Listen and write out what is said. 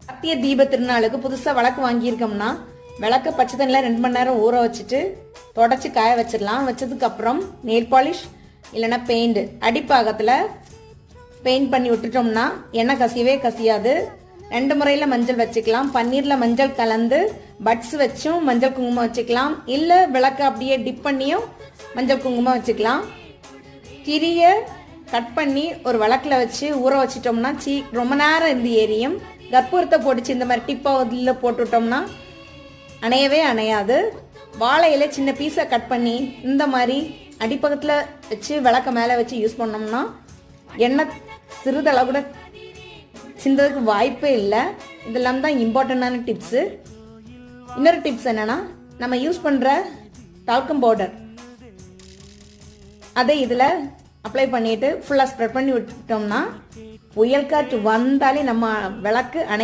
கார்த்திகை தீப திருநாளுக்கு புதுசாக விளக்கு வாங்கியிருக்கோம்னா விளக்க பச்சை தண்ணியில் 2 மணி நேரம் ஊற வச்சுட்டு தொடச்சி காய வச்சிடலாம். வச்சதுக்கப்புறம் நெயில் பாலிஷ் இல்லைன்னா பெயிண்ட் அடிப்பாகத்தில் பெயிண்ட் பண்ணி விட்டுட்டோம்னா எண்ணெய் கசியவே கசியாது. 2 முறையில் மஞ்சள் வச்சுக்கலாம். பன்னீரில் மஞ்சள் கலந்து பட்ஸ் வச்சும் மஞ்சள் குங்குமம் வச்சுக்கலாம். இல்லை விளக்க அப்படியே டிப் பண்ணியும் மஞ்சள் குங்குமம் வச்சுக்கலாம். கிரியை கட் பண்ணி ஒரு விளக்கில் வச்சு ஊற வச்சிட்டோம்னா ரொம்ப நேரம் இருந்து எரியும். கற்பூரத்தை போட்டுச்சு இந்த மாதிரி டிப்பை இதில் போட்டுவிட்டோம்னா அணையவே அணையாது. வாழை இலை சின்ன பீஸை கட் பண்ணி இந்த மாதிரி அடிப்பக்கத்தில் வச்சு விளக்க மேலே வச்சு யூஸ் பண்ணோம்னா எண்ணெய் சிறிதளவு கூட சிந்ததுக்கு வாய்ப்பே இல்லை. இதெல்லாம் தான் இம்பார்ட்டண்டான டிப்ஸு. இன்னொரு டிப்ஸ் என்னென்னா, நம்ம யூஸ் பண்ணுற டால்கம் பவுடர் அதை இதில் அப்ளை பண்ணிவிட்டு ஃபுல்லாக ஸ்ப்ரெட் பண்ணி விட்டுட்டோம்னா புயல் காற்று வந்தாலே நம்ம விளக்கு